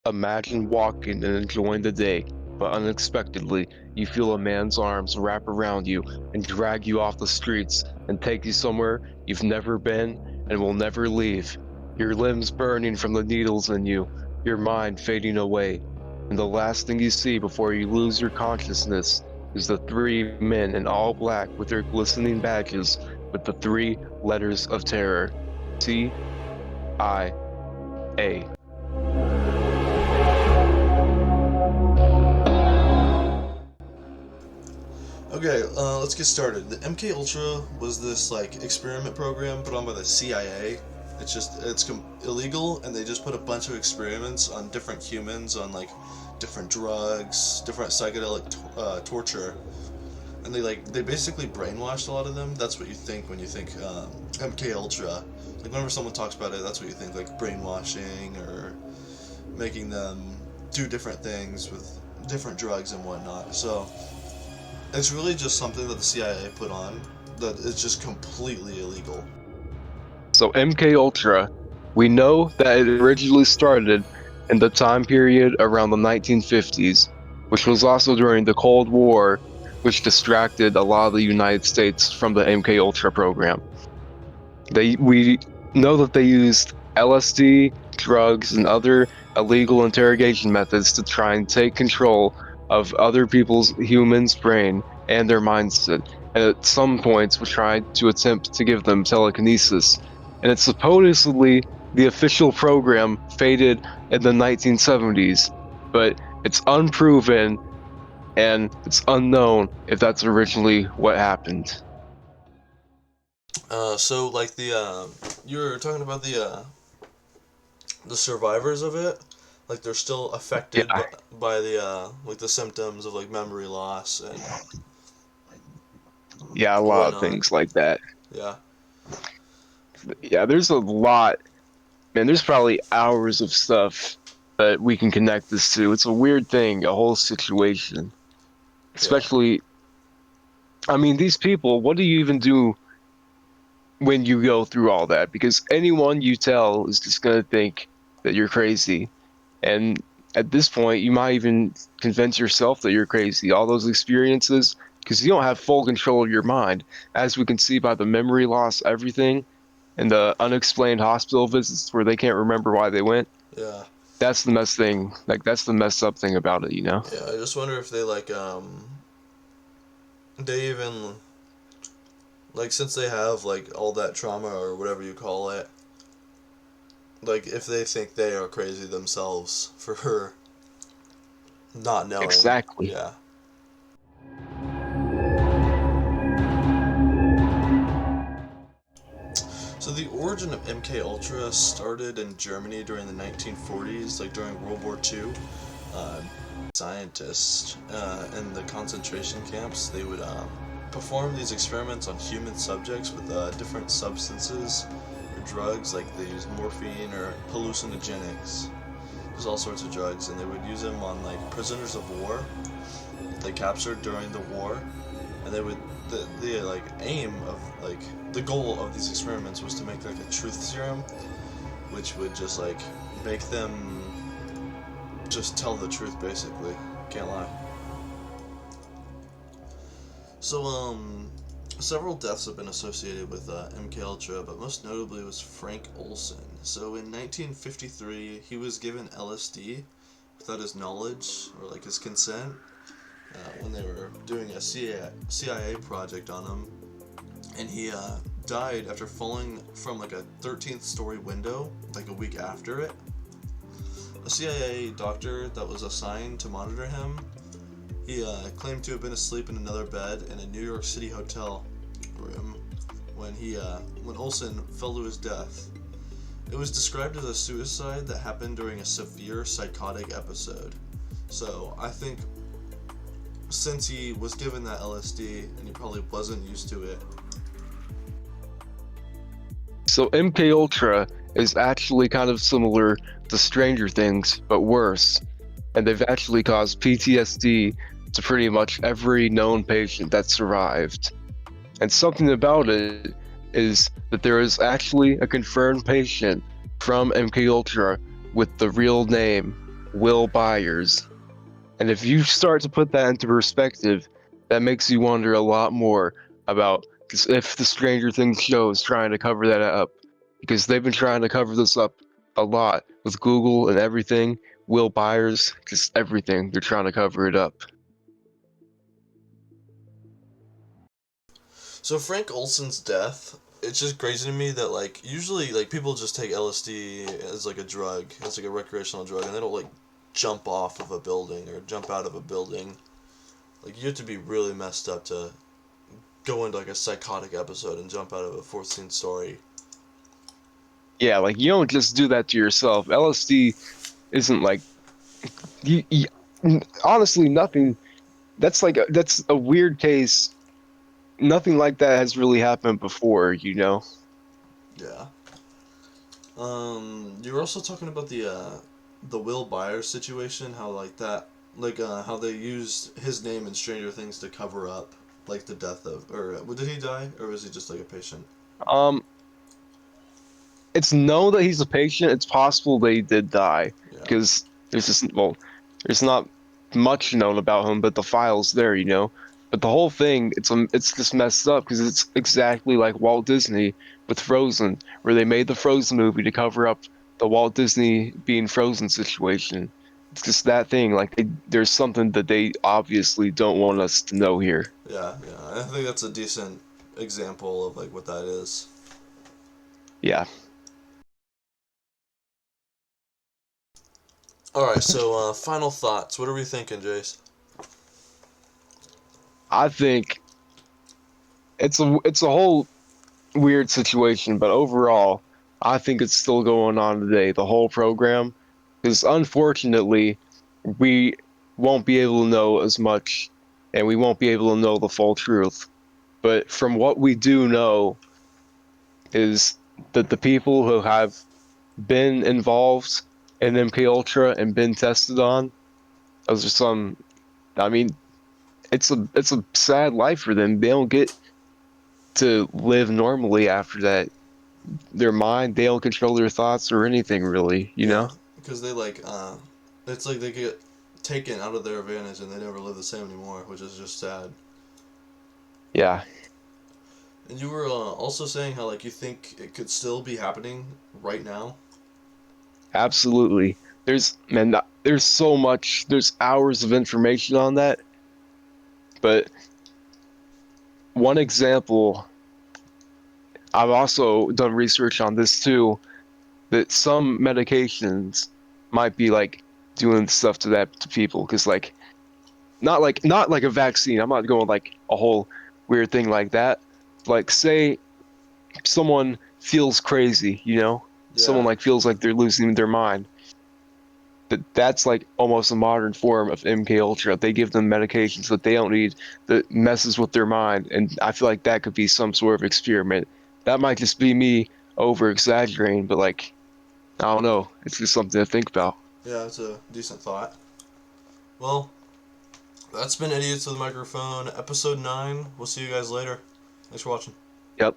Imagine walking and enjoying the day, but unexpectedly, you feel a man's arms wrap around you and drag you off the streets and take you somewhere you've never been and will never leave. Your limbs burning from the needles in you, your mind fading away, and the last thing you see before you lose your consciousness is the three men in all black with their glistening badges with the three letters of terror: CIA. Okay, let's get started. The MK Ultra was this like experiment program put on by the CIA. It's illegal, and they just put a bunch of experiments on different humans on like different drugs, different psychedelic torture, and they basically brainwashed a lot of them. That's what you think when you think MK Ultra. Like whenever someone talks about it, that's what you think, like brainwashing or making them do different things with different drugs and whatnot. So it's really just something that the CIA put on that is just completely illegal. So MK Ultra, we know that it originally started in the time period around the 1950s, which was also during the Cold War, which distracted a lot of the United States from the MK Ultra program. We know that they used LSD, drugs, and other illegal interrogation methods to try and take control of other people's humans' brain and their mindset, and at some points we tried to attempt to give them telekinesis. And it's supposedly the official program faded in the 1970s, but it's unproven and it's unknown if that's originally what happened. So like you're talking about the survivors of it, like they're still affected Yeah, by the like the symptoms of like memory loss and yeah, a lot of whatnot. things like that. Yeah. Yeah, there's a lot, man. There's probably hours of stuff that we can connect this to. It's a weird thing, a whole situation. Yeah. Especially, I mean, these people, what do you even do when you go through all that? Because anyone you tell is just gonna think that you're crazy. And at this point, you might even convince yourself that you're crazy. All those experiences, because you don't have full control of your mind, as we can see by the memory loss, everything, and the unexplained hospital visits where they can't remember why they went. Yeah. That's the mess thing. Like that's the messed up thing about it, you know? Yeah. I just wonder if they they even like, since they have like all that trauma or whatever you call it, like if they think they are crazy themselves for not knowing. Exactly. Yeah. So the origin of MK Ultra started in Germany during the 1940s, like during World War II. Uh, Scientists in the concentration camps, they would perform these experiments on human subjects with different substances or drugs, like they use morphine or hallucinogenics. There's all sorts of drugs, and they would use them on like prisoners of war that they captured during the war, and they would the like aim of like the goal of these experiments was to make like a truth serum, which would just like make them just tell the truth basically. Can't lie. So several deaths have been associated with MK Ultra, but most notably was Frank Olson. So in 1953, he was given LSD without his knowledge or like his consent when they were doing a CIA project on him, and he died after falling from like a 13th story window like a week after it. A CIA doctor that was assigned to monitor him, he claimed to have been asleep in another bed in a New York City hotel room when Olson fell to his death. It was described as a suicide that happened during a severe psychotic episode. So I think since he was given that LSD and he probably wasn't used to it. So MK Ultra is actually kind of similar to Stranger Things, but worse. And they've actually caused PTSD to pretty much every known patient that survived. And something about it is that there is actually a confirmed patient from MK Ultra with the real name Will Byers. And if you start to put that into perspective, that makes you wonder a lot more about if the Stranger Things show is trying to cover that up. Because they've been trying to cover this up a lot with Google and everything. Will Byers, just everything. They're trying to cover it up. So Frank Olson's death, it's just crazy to me that like usually like people just take LSD as like a drug, as like a recreational drug, and they don't like jump off of a building or jump out of a building. Like you have to be really messed up to go into like a psychotic episode and jump out of a 14 story. Yeah, like you don't just do that to yourself. LSD isn't like you honestly nothing. That's a weird case. Nothing like that has really happened before, you know. Yeah. You were also talking about the Will Byers situation, how like that, like how they used his name in Stranger Things to cover up like the death of, or did he die, or was he just like a patient? Um, it's known that he's a patient. It's possible that he did die Yeah. because there's not much known about him, but the file's there, you know. But the whole thing, it's just messed up because it's exactly like Walt Disney with Frozen, where they made the Frozen movie to cover up the Walt Disney being frozen situation. It's just that thing. Like there's something that they obviously don't want us to know here. Yeah, yeah. I think that's a decent example of like what that is. Yeah, All right, so final thoughts. What are we thinking, Jace? I think it's a whole weird situation, but overall, I think it's still going on today, the whole program, because unfortunately, we won't be able to know as much and we won't be able to know the full truth. But from what we do know is that the people who have been involved in MK Ultra and been tested on, those are some, I mean, it's a sad life for them. They don't get to live normally after that. Their mind, they don't control their thoughts or anything really, you Yeah, know? because they like it's like they get taken out of their advantage and they never live the same anymore, which is just sad. Yeah, And you were also saying how like you think it could still be happening right now. absolutely. There's so much, there's hours of information on that, but one example, I've also done research on this too, that some medications might be like doing stuff to that to people because not like a vaccine. I'm not going like a whole weird thing like that. Like say someone feels crazy, you know? Someone Yeah, like feels like they're losing their mind. That's like almost a modern form of MK Ultra. They give them medications that they don't need that messes with their mind, and I feel like that could be some sort of experiment. That might just be me over exaggerating, but like I don't know. It's just something to think about. yeah, it's a decent thought. Well, that's been Idiots with the Microphone, episode 9. We'll see you guys later. Thanks for watching. Yep.